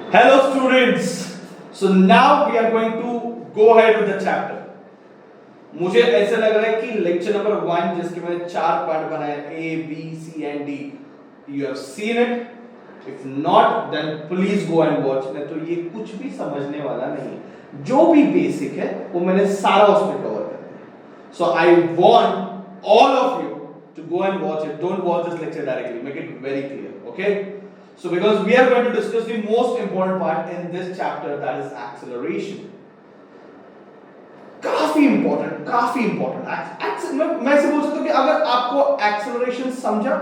Hello students. So now we are going to go ahead with the chapter. मुझे ऐसा लग रहा है कि लेक्चर नंबर 1 जिसके मैंने 4 पार्ट बनाए A, B, C and D. You have seen it. If not, then please go and watch. नहीं तो ये कुछ भी समझने वाला नहीं. जो भी बेसिक है वो मैंने सारा उसमें कवर कर दिया. So I want all of you to go and watch it. Don't watch this lecture directly. Make it very clear. Okay? So because we are going to discuss the most important part in this chapter, that is acceleration. काफी important मैं ऐसे बोल सकता हूं कि अगर आपको acceleration समझा,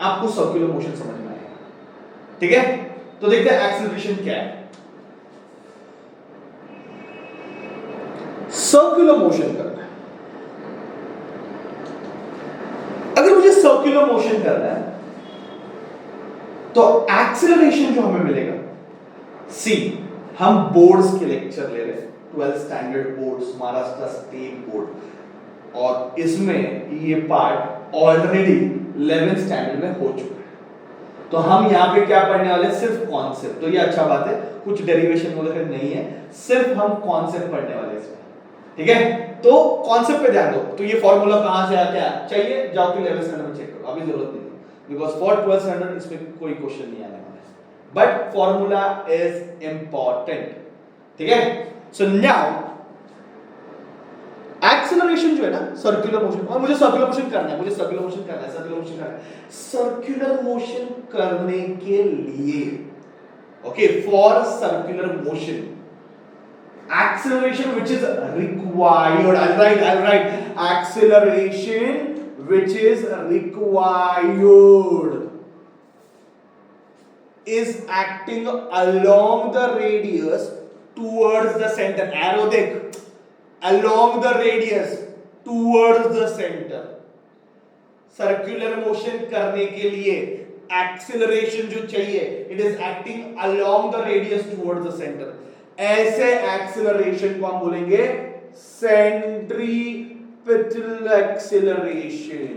आपको सर्कुलर मोशन समझ में आएगा. ठीक है, तो देखते हैं एक्सेलरेशन क्या है. सर्कुलर मोशन करना है. अगर मुझे सर्कुलर मोशन करना है तो एक्सेलरेशन जो हमें मिलेगा, सी हम बोर्ड्स के लेक्चर ले रहे हैं, 12 standard boards, Maharashtra state board, और इसमें ये पार्ट ऑलरेडी 11 स्टैंडर्ड में हो चुका है. तो हम यहाँ पे क्या पढ़ने वाले हैं? सिर्फ कॉन्सेप्ट. तो ये अच्छा बात है, कुछ डेरिवेशन वगैरह नहीं है, सिर्फ हम कॉन्सेप्ट पढ़ने वाले इसमें. ठीक है, तो कॉन्सेप्ट पे ध्यान दो. तो ये फॉर्मूला कहां से आता है? चाहिए जाओ कि 11 स्टैंडर्ड में चेक करो, अभी जरूरत नहीं है, because for 12 standard इसमें कोई क्वेश्चन नहीं आने वाला है, but formula is important. ठीक है, so now acceleration जो है ना, सर्कुलर मोशन, और मुझे सर्कुलर मोशन करना है, सर्कुलर मोशन करने के लिए, okay, for circular motion acceleration which is required, I'll write acceleration which is required is acting along the radius towards the center. Arrow देख, along the radius towards the center. Circular motion करने के लिए acceleration जो चाहिए, it is acting along the radius towards the center. ऐसे acceleration को हम बोलेंगे centripetal acceleration.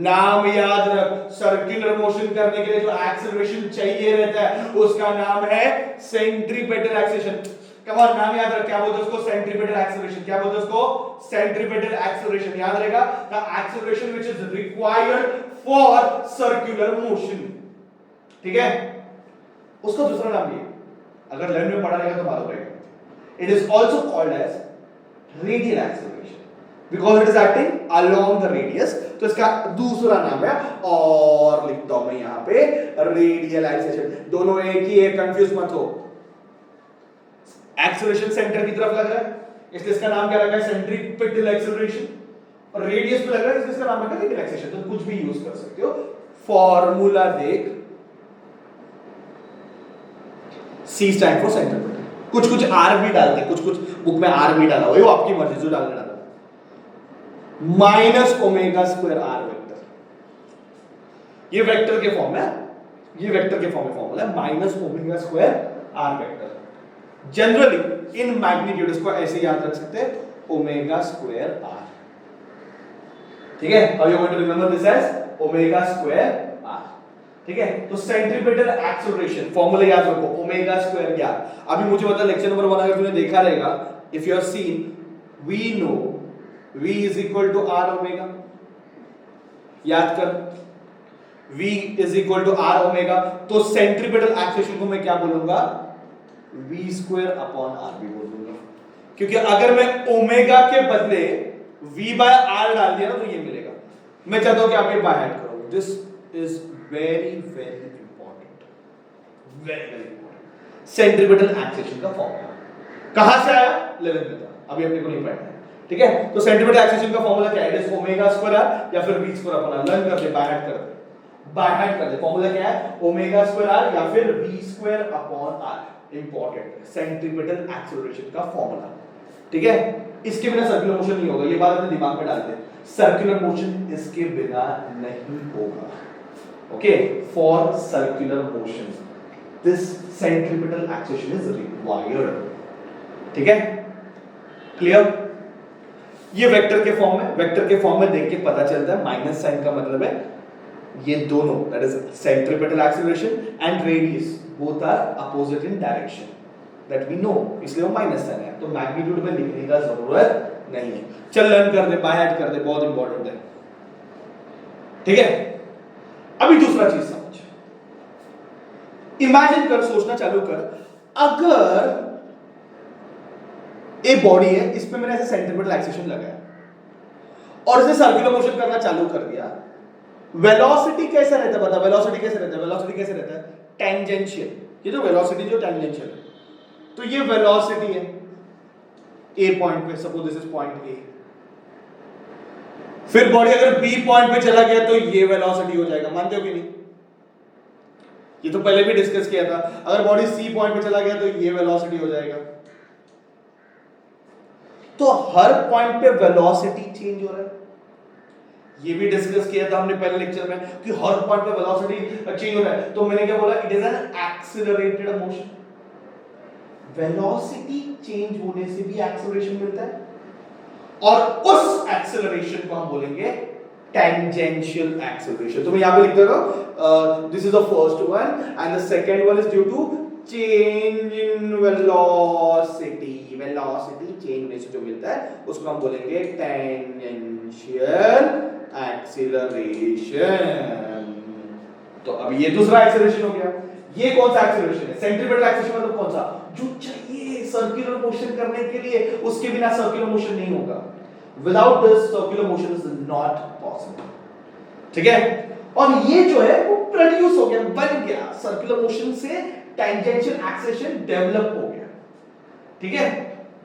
नाम याद रख, सर्कुलर मोशन करने के लिए जो एक्सेलरेशन चाहिए रहता है उसका नाम है सेंट्रीपेटल एक्सेलरेशन. कम ऑन, नाम याद रख. क्या बोलते हैं उसको? Centripetal acceleration. क्या बोलते हैं उसको? Centripetal acceleration. याद रहेगा, the acceleration which is required for circular motion. ठीक है, उसका दूसरा नाम भी है, अगर लर्न में पढ़ा रहेगा तो मालूम रहेगा. It is also called as radial acceleration because it is acting along the radius. तो इसका दूसरा नाम है, और लिखता हूं मैं यहां पे रेडियल एक्सेलरेशन. दोनों एक ही है, कंफ्यूज मत हो. एक्सेलरेशन सेंटर की तरफ लग रहा है इसलिए इसका नाम क्या रखा है? Centripetal acceleration. और रेडियस पे लग रहा है इसलिए इसका नाम रखा है रेडियल एक्सेलरेशन. तो कुछ भी यूज कर सकते हो. फॉर्मूला देख, C स्टैंड फॉर सेंट्रीपेटल. कुछ आर भी डालते, कुछ बुक में आर भी डाला हुआ है, वो आपकी मर्जी, जो डालना डालो. Minus omega square R vector, ये वेक्टर के फॉर्म है, ये वेक्टर के फॉर्म में फॉर्मूला है minus omega square R vector. Generally in magnitude इसको ऐसे याद रख सकते हैं, ओमेगा स्क्वायर आर. ठीक है, how you going to remember this as omega square R. ठीक है, तो सेंट्रीपेटल एक्सेलरेशन फॉर्मूला याद रखो, ओमेगा स्क्वायर ज्ञात. अभी मुझे बता, लेक्चर नंबर 1 अगर तूने देखा रहेगा, if you have seen, we know v is equal to r omega. याद कर, v is equal to r omega. तो सेंट्रीपेटल एक्सेलरेशन को मैं क्या बोलूंगा? v स्क्वायर अपॉन r भी बोल दूंगा, क्योंकि अगर मैं ओमेगा के बदले v बाय r डाल दिया ना तो ये मिलेगा. मैं चाहता हूं कि आप ये बाय हैड करो. This is very very important, very very important. Centripetal acceleration का फॉर्मूला कहां से आया? 11 में था, अभी अपने को नहीं पढ़ना है. ठीक है, तो सेंट्रीपेटल एक्सेलरेशन का फॉर्मूला क्या है? It is omega square R या फिर v square upon r. Learn कर दे, बाय हार्ट कर दे, बाय हार्ट कर दे. फॉर्मूला क्या है? ओमेगा स्क्वायर आर या फिर v square upon r. Important, centripetal acceleration का फॉर्मूला. ठीक है, इसके बिना सर्कुलर मोशन नहीं होगा, ये बात अपने दिमाग में डाल दे. सर्कुलर मोशन इसके बिना नहीं होगा. Okay, for circular motion this centripetal acceleration is required. ठीक है, क्लियर? ये वेक्टर के फॉर्म में, वेक्टर के फॉर्म में देख के पता चलता है माइनस साइन का मतलब है ये दोनों, that is centripetal acceleration and radius, both are opposite in direction, that we know, इसलिए वो माइनस साइन है, तो मैग्नीट्यूड में लिखने का जरूरत नहीं है। चल लर्न कर दे, बाय हार्ट कर दे, बहुत इंपॉर्टेंट है, ठीक है। अभी दूसरा चीज समझ, इमेजिन कर, सोचना चालू कर, अगर एक बॉडी है, इस पे मैंने ऐसे सेंट्रीपिटल एक्सीलरेशन लगाया और इसे सर्कुलर मोशन करना चालू कर दिया, वेलोसिटी कैसे रहता है, बता वेलोसिटी कैसे रहता है, वेलोसिटी कैसे रहता है, टेंजेंशियल, ये जो वेलोसिटी जो टेंजेंशियल है, तो ये वेलोसिटी है ए पॉइंट पे, suppose this is point A, फिर बॉडी अगर बी पॉइंट पे चला गया तो ये वेलोसिटी हो जाएगा, मानते हो कि नहीं? ये तो पहले भी डिस्कस किया था, अगर बॉडी सी पॉइंट पे चला गया तो ये वेलोसिटी हो जाएगा। तो हर पॉइंट पे वेलोसिटी चेंज हो रहा है, ये भी डिस्कस किया था हमने पहले लेक्चर में कि हर पॉइंट पे वेलोसिटी चेंज हो रहा है, तो मैंने क्या बोला, it is an accelerated motion. Velocity change होने से भी एक्सीलरेशन मिलता है, और उस एक्सीलरेशन को हम बोलेंगे टेंजेंशियल एक्सीलरेशन। तो मैं यहां पे लिख देता हूं, this is the first one and the second one is due to change in velocity. Velocity change होने से जो मिलता है उसको हम बोलेंगे टेंजेंशियल एक्सीलरेशन। तो अब ये दूसरा एक्सीलरेशन हो गया। ये कौन सा एक्सीलरेशन है? सेंट्रीपिटल एक्सीलरेशन मतलब कौन सा? जो चाहिए सर्कुलर मोशन करने के लिए, उसके बिना सर्कुलर मोशन नहीं होगा। Without this circular motion is not possible, ठीक है। और ये जो है वो प्रोड्यूस हो गया, बन गया, सर्कुलर मोशन से टेंजेंशियल एक्सीलरेशन डेवलप हो गया, ठीक है,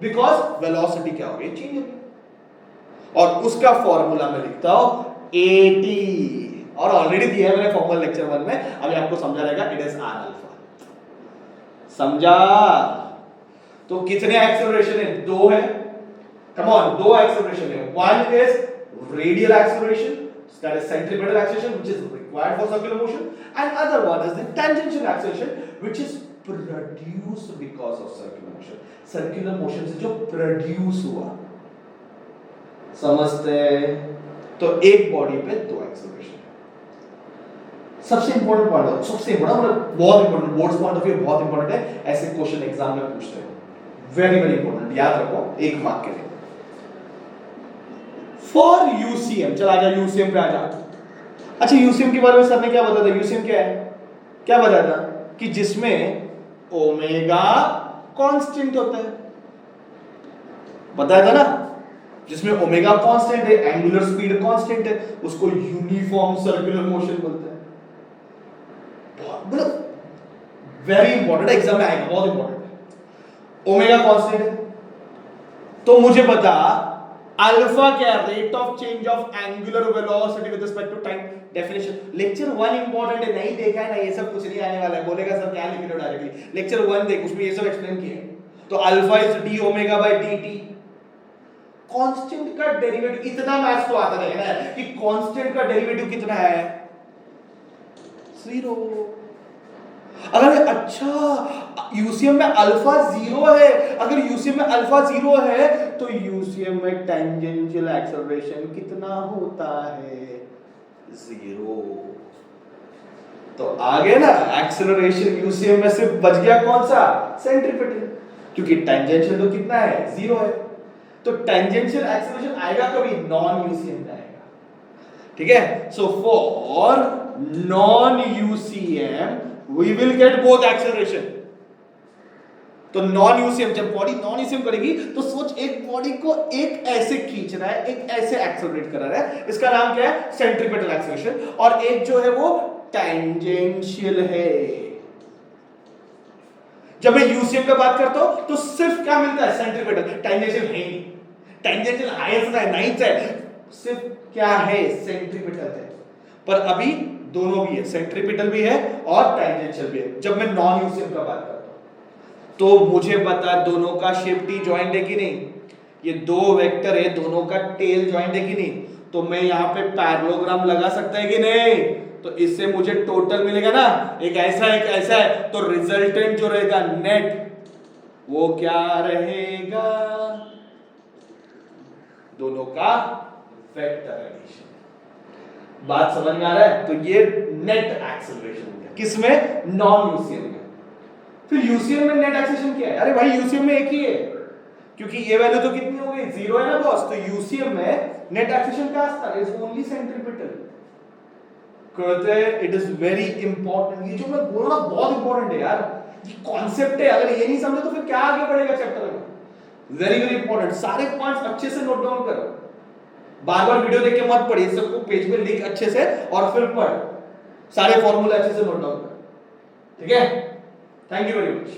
बिकॉज वेलोसिटी क्या हो गई, चेंज हो गई। और उसका फॉर्मूला मैं लिखता हूं AT, और ऑलरेडी दिया है मैंने फॉर्मूला लेक्चर 1 में, अभी आपको समझा रहेगा, इट इज R अल्फा। समझा? तो कितने एक्सेलरेशन है? 2 है, कम ऑन, 2 एक्सेलरेशन है। One is radial acceleration, that is centripetal acceleration which is required for circular motion, and other one is the tangential acceleration which is produced because of circular motion. Circular motion से जो produce हुआ, समझते? तो एक body पे 2 acceleration है। सबसे important point है, सबसे इंपॉर्टेंट, मतलब बहुत important, boards point of view बहुत इंपॉर्टेंट है, ऐसे क्वेश्चन एग्जाम में पूछते हैं, वेरी वेरी इंपॉर्टेंट, याद रखो, 1 मार्क के लिए। फॉर यूसीएम, चल आजा यूसीएम पे आजा। अच्छा, यूसीएम के बारे में सर ने क्या बताया था? यूसीएम क्या है? क्या बताया था? कि जिसमें ओमेगा कांस्टेंट होता है, बताया था ना, जिसमें ओमेगा कांस्टेंट है, एंगुलर स्पीड कांस्टेंट है, उसको यूनिफॉर्म सर्कुलर मोशन बोलते हैं। मतलब वेरी इंपॉर्टेंट, एग्जाम में आएगा, बहुत इंपॉर्टेंट। ओमेगा कांस्टेंट है, तो मुझे बता अल्फा क्या, rate of change of angular velocity with respect to time. Definition lecture 1 important है, नहीं देखा है ना, ये सब कुछ नहीं आने वाला है, बोलेगा सर क्या लिख रहे हो डायरेक्टली। लेक्चर 1 देख, उसमें ये सब एक्सप्लेन किया है। तो alpha is D omega by dt। Constant का डेरिवेटिव, इतना मैथ्स तो आता है ना कि कांस्टेंट का डेरिवेटिव कितना है? 0। अगर अच्छा यूसीएम में अल्फा 0 है, अगर यूसीएम में अल्फा 0 है तो यूसीएम में टेंजेंशियल एक्सेलरेशन कितना होता है? 0। तो आगे ना एक्सेलरेशन यूसीएम में सिर्फ बच गया कौन सा? सेंट्रीपिटल, क्योंकि टेंजेंशियल तो कितना है? 0 है। तो टेंजेंशियल एक्सेलरेशन आएगा कभी? नॉन यूसीएम में आएगा, ठीक है। So for non UCM we will get both acceleration। तो नॉन यूसीएम, जब बॉडी नॉन यूसीएम करेगी तो सोच, एक बॉडी को एक ऐसे खींच रहा है, एक ऐसे एक्सेलरेट कर रहा है, इसका नाम क्या है? Centripetal acceleration. और एक जो है वो टेंजेंशियल है। जब मैं यूसीएम की बात करता हूं तो सिर्फ क्या मिलता है? सेंट्रीपिटल, टेंजेंशियल है नहीं। टेंजेंशियल हाईएस्ट है, नाइन्थ है, सिर्फ क्या है? सेंट्रीपिटल है। पर अभी दोनों भी है, सेंट्रीपिटल भी है और टेंजेंशियल भी है। जब मैं नॉन यूसीएम का बात करता हूं तो मुझे पता दोनों का शेप टी जॉइंट है कि नहीं, ये 2 वेक्टर है, दोनों का टेल जॉइंट है कि नहीं, तो मैं यहां पे पैरेललोग्राम लगा सकता है कि नहीं? तो इससे मुझे टोटल मिलेगा ना, एक ऐसा एक ऐसा है, तो रिजल्टेंट जो रहेगा नेट वो क्या रहेगा? दोनों का वेक्टर एडिशन। बात समझ में आ रहा है? तो ये नेट एक्सेलरेशन हो गया, किसमें? नॉन यूसीएम में। फिर यूसीएम में नेट एक्सेलरेशन क्या है? अरे भाई यूसीएम में एक ही है, क्योंकि ये वैल्यू तो कितनी हो गई, 0 है ना बॉस। तो यूसीएम में नेट एक्सेलरेशन क्या आता है? Is only centripetal. कहते हैं इट इज वेरी इंपॉर्टेंट। ये जो मैं बोल रहा हूं बहुत इंपॉर्टेंट है यार, ये कॉन्सेप्ट है। अगर ये नहीं समझे तो फिर क्या आगे बढ़ेगा चैप्टर में? Very very important. सारे पॉइंट्स अच्छे से नोट डाउन करो, बार बार वीडियो देख के मत पढ़िए, सबको पेज पे लिख अच्छे से और फिर पढ़, सारे फॉर्मूले अच्छे से नोट डाउन कर। ठीक है? Thank you very much.